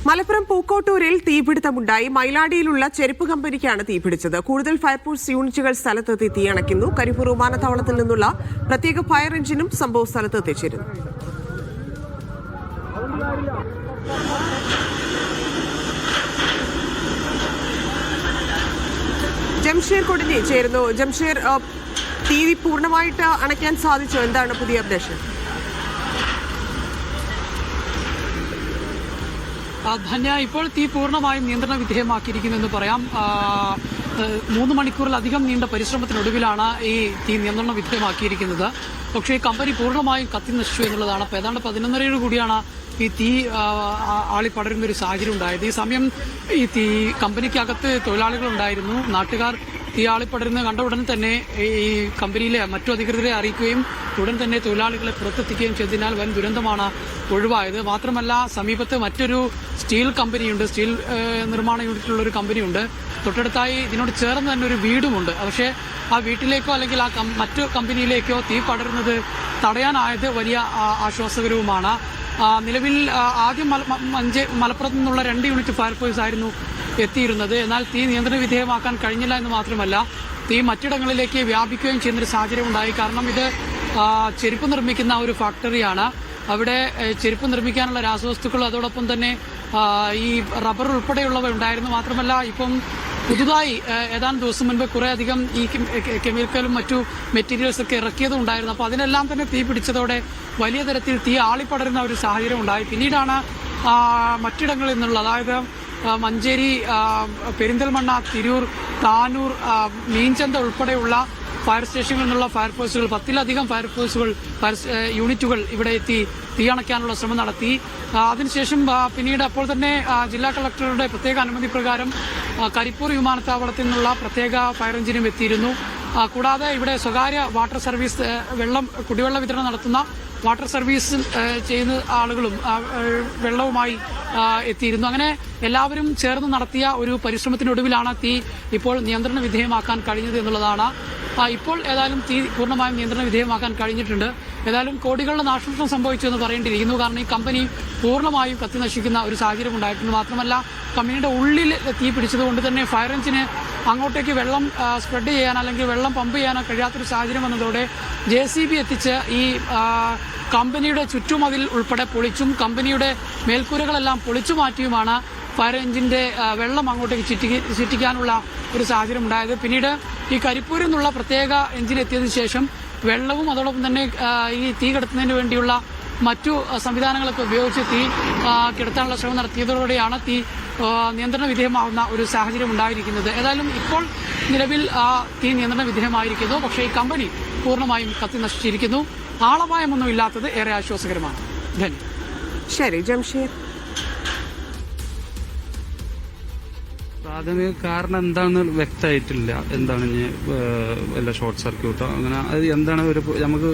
മലപ്പുറം പൂക്കോട്ടൂരിൽ തീപിടുത്തമുണ്ടായി. മൈലാടിയിലുള്ള ചെരുപ്പ് കമ്പനിക്കാണ് തീപിടിച്ചത്. കൂടുതൽ ഫയർഫോഴ്സ് യൂണിറ്റുകൾ സ്ഥലത്തെത്തി തീയണയ്ക്കുന്നു. കരിപ്പൂർ വിമാനത്താവളത്തിൽ നിന്നുള്ള പ്രത്യേക ഫയർ എഞ്ചിനും സംഭവ സ്ഥലത്ത് എത്തിച്ചിരുന്നു. ജംഷീർ കൊടിഞ്ഞി ചേരുന്നു. ജംഷീർ, തീ പൂർണ്ണമായിട്ട് അണയ്ക്കാൻ സാധിച്ചോ? എന്താണ് പുതിയ അപ്ഡേഷൻ? ധന്യ, ഇപ്പോൾ തീ പൂർണ്ണമായും നിയന്ത്രണ വിധേയമാക്കിയിരിക്കുന്നെന്ന് പറയാം. 3 മണിക്കൂറിലധികം നീണ്ട പരിശ്രമത്തിനൊടുവിലാണ് ഈ തീ നിയന്ത്രണ വിധേയമാക്കിയിരിക്കുന്നത്. പക്ഷേ കമ്പനി പൂർണ്ണമായും കത്തി നശിച്ചു എന്നുള്ളതാണ്. അപ്പോൾ ഏതാണ്ട് 11:30 കൂടിയാണ് ഈ തീ ആളിപ്പടരുന്ന ഒരു സാഹചര്യം ഉണ്ടായത്. ഈ സമയം ഈ തീ കമ്പനിക്കകത്ത് തൊഴിലാളികളുണ്ടായിരുന്നു. നാട്ടുകാർ തീ ആളിപ്പടരുന്നത് കണ്ട ഉടൻ തന്നെ ഈ കമ്പനിയിലെ മറ്റു അധികൃതരെ അറിയിക്കുകയും ഉടൻ തന്നെ തൊഴിലാളികളെ പുറത്തെത്തിക്കുകയും ചെയ്തതിനാൽ വൻ ദുരന്തമാണ് ഒഴിവായത്. മാത്രമല്ല, സമീപത്ത് മറ്റൊരു സ്റ്റീൽ കമ്പനിയുണ്ട്, സ്റ്റീൽ നിർമ്മാണ യൂണിറ്റിലുള്ള ഒരു കമ്പനിയുണ്ട്. തൊട്ടടുത്തായി ഇതിനോട് ചേർന്ന് തന്നെ ഒരു വീടുമുണ്ട്. പക്ഷേ ആ വീട്ടിലേക്കോ അല്ലെങ്കിൽ ആ മറ്റു കമ്പനിയിലേക്കോ തീ പടരുന്നത് തടയാനായത് വലിയ ആശ്വാസകരവുമാണ്. നിലവിൽ ആദ്യം മലപ്പുറത്ത് നിന്നുള്ള 2 യൂണിറ്റ് ഫയർഫോഴ്സ് ആയിരുന്നു എത്തിയിരുന്നത്. എന്നാൽ തീ നിയന്ത്രണ വിധേയമാക്കാൻ കഴിഞ്ഞില്ല എന്ന് മാത്രമല്ല, തീ മറ്റിടങ്ങളിലേക്ക് വ്യാപിക്കുകയും ചെയ്യുന്നൊരു സാഹചര്യം ഉണ്ടായി. കാരണം ഇത് ചെരുപ്പ് നിർമ്മിക്കുന്ന ഒരു ഫാക്ടറിയാണ്. അവിടെ ചെരുപ്പ് നിർമ്മിക്കാനുള്ള രാസവസ്തുക്കൾ, അതോടൊപ്പം തന്നെ ഈ റബ്ബർ ഉൾപ്പെടെയുള്ളവ ഉണ്ടായിരുന്നു. മാത്രമല്ല, ഇപ്പം പുതുതായി ഏതാനും ദിവസം മുൻപ് കുറേയധികം ഈ കെമിക്കലും മറ്റു മെറ്റീരിയൽസ് ഒക്കെ ഇറക്കിയതും ഉണ്ടായിരുന്നു. അപ്പോൾ അതിനെല്ലാം തന്നെ തീ പിടിച്ചതോടെ വലിയ തരത്തിൽ തീ ആളിപ്പടരുന്ന ഒരു സാഹചര്യം ഉണ്ടായി. പിന്നീടാണ് മറ്റിടങ്ങളിൽ നിന്നുള്ള, അതായത് മഞ്ചേരി, പെരിന്തൽമണ്ണ, തിരൂർ, താനൂർ, മീൻചന്ത ഉൾപ്പെടെയുള്ള ഫയർ സ്റ്റേഷനിൽ നിന്നുള്ള ഫയർഫോഴ്സുകൾ, 10-ലധികം ഫയർഫോഴ്സുകൾ യൂണിറ്റുകൾ ഇവിടെ എത്തി തീയണയ്ക്കാനുള്ള ശ്രമം നടത്തി. അതിനുശേഷം പിന്നീട് അപ്പോൾ തന്നെ ജില്ലാ കളക്ടറുടെ പ്രത്യേക അനുമതി പ്രകാരം കരിപ്പൂർ വിമാനത്താവളത്തിൽ നിന്നുള്ള പ്രത്യേക ഫയർ എഞ്ചിനും എത്തിയിരുന്നു. കൂടാതെ ഇവിടെ സ്വകാര്യ വാട്ടർ സർവീസ്, കുടിവെള്ള വിതരണം നടത്തുന്ന വാട്ടർ സർവീസ് ചെയ്യുന്ന ആളുകളും വെള്ളവുമായി എത്തിയിരുന്നു. അങ്ങനെ എല്ലാവരും ചേർന്ന് നടത്തിയ ഒരു പരിശ്രമത്തിനൊടുവിലാണ് തീ ഇപ്പോൾ നിയന്ത്രണ വിധേയമാക്കാൻ കഴിഞ്ഞത് എന്നുള്ളതാണ്. ഇപ്പോൾ ഏതായാലും തീ പൂർണ്ണമായും നിയന്ത്രണ വിധേയമാക്കാൻ കഴിഞ്ഞിട്ടുണ്ട്. ഏതായാലും കോടികളുടെ നാശനഷ്ടം സംഭവിച്ചു എന്ന് പറയേണ്ടിയിരിക്കുന്നു. കാരണം ഈ കമ്പനി പൂർണ്ണമായും കത്തി നശിക്കുന്ന ഒരു സാഹചര്യം ഉണ്ടായിട്ടുണ്ട്. മാത്രമല്ല, കമ്പനിയുടെ ഉള്ളിൽ തീ പിടിച്ചതുകൊണ്ട് തന്നെ ഫയർ എഞ്ചിന് അങ്ങോട്ടേക്ക് വെള്ളം സ്പ്രെഡ് ചെയ്യാൻ അല്ലെങ്കിൽ വെള്ളം പമ്പ് ചെയ്യാനോ കഴിയാത്തൊരു സാഹചര്യം വന്നതോടെ JCB എത്തിച്ച് ഈ കമ്പനിയുടെ ചുറ്റുമതിൽ ഉൾപ്പെടെ പൊളിച്ചും കമ്പനിയുടെ മേൽക്കൂരകളെല്ലാം പൊളിച്ചു മാറ്റിയുമാണ് ഫയർ എഞ്ചിന്റെ വെള്ളം അങ്ങോട്ടേക്ക് ചുറ്റിക്കാനുള്ള ഒരു സാഹചര്യം ഉണ്ടായത്. പിന്നീട് ഈ കരിപ്പൂരിൽ നിന്നുള്ള പ്രത്യേക എഞ്ചിൻ എത്തിയതിനു ശേഷം വെള്ളവും അതോടൊപ്പം തന്നെ ഈ തീ കെടുത്തുന്നതിന് വേണ്ടിയുള്ള മറ്റു സംവിധാനങ്ങളൊക്കെ ഉപയോഗിച്ച് തീ കെടുത്താനുള്ള ശ്രമം നടത്തിയതോടെയാണ് തീ നിയന്ത്രണ വിധേയമാവുന്ന ഒരു സാഹചര്യം ഉണ്ടായിരിക്കുന്നത്. ഏതായാലും ഇപ്പോൾ നിലവിൽ തീ നിയന്ത്രണ വിധേയമായിരിക്കുന്നു. പക്ഷേ ഈ കമ്പനി പൂർണ്ണമായും കത്തി നശിച്ചിരിക്കുന്നു. ആളപായമൊന്നും ഇല്ലാത്തത് ഏറെ ആശ്വാസകരമാണ്. ശരി ജംഷീർ. പ്രാഥമിക കാരണം എന്താണെന്ന് വ്യക്തമായിട്ടില്ല. എന്താണ് വല്ല ഷോർട്ട് സർക്യൂട്ടോ അങ്ങനെ അത് എന്താണ് നമുക്ക്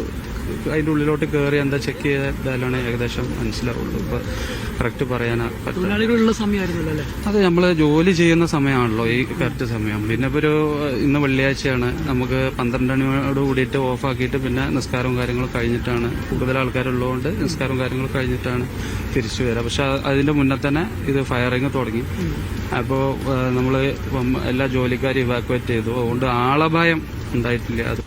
അതിൻ്റെ ഉള്ളിലോട്ട് കയറി എന്താ ചെക്ക് ചെയ്താലാണ് ഏകദേശം മനസ്സിലാവുള്ളൂ. ഇപ്പൊ കറക്റ്റ് പറയാനാ തൊഴിലാളികളുള്ള സമയമായിരുന്നല്ലോ. അത് നമ്മൾ ജോലി ചെയ്യുന്ന സമയമാണല്ലോ ഈ കറക്റ്റ് സമയം. പിന്നെ ഇപ്പോൾ ഇന്ന് വെള്ളിയാഴ്ചയാണ്, നമുക്ക് 12 മണിയോട് കൂടിയിട്ട് ഓഫാക്കിയിട്ട് പിന്നെ നിസ്കാരവും കാര്യങ്ങളും കഴിഞ്ഞിട്ടാണ്, കൂടുതൽ ആൾക്കാരുള്ളതുകൊണ്ട് നിസ്കാരവും കാര്യങ്ങളും കഴിഞ്ഞിട്ടാണ് തിരിച്ചു വരിക. പക്ഷെ അതിന്റെ മുന്നേ തന്നെ ഇത് ഫയറിങ് തുടങ്ങി. അപ്പോൾ നമ്മൾ എല്ലാ ജോലിക്കാരും ഇവാക്യുവേറ്റ് ചെയ്തു. അതുകൊണ്ട് ആളപായം ഉണ്ടായിട്ടില്ല. അത്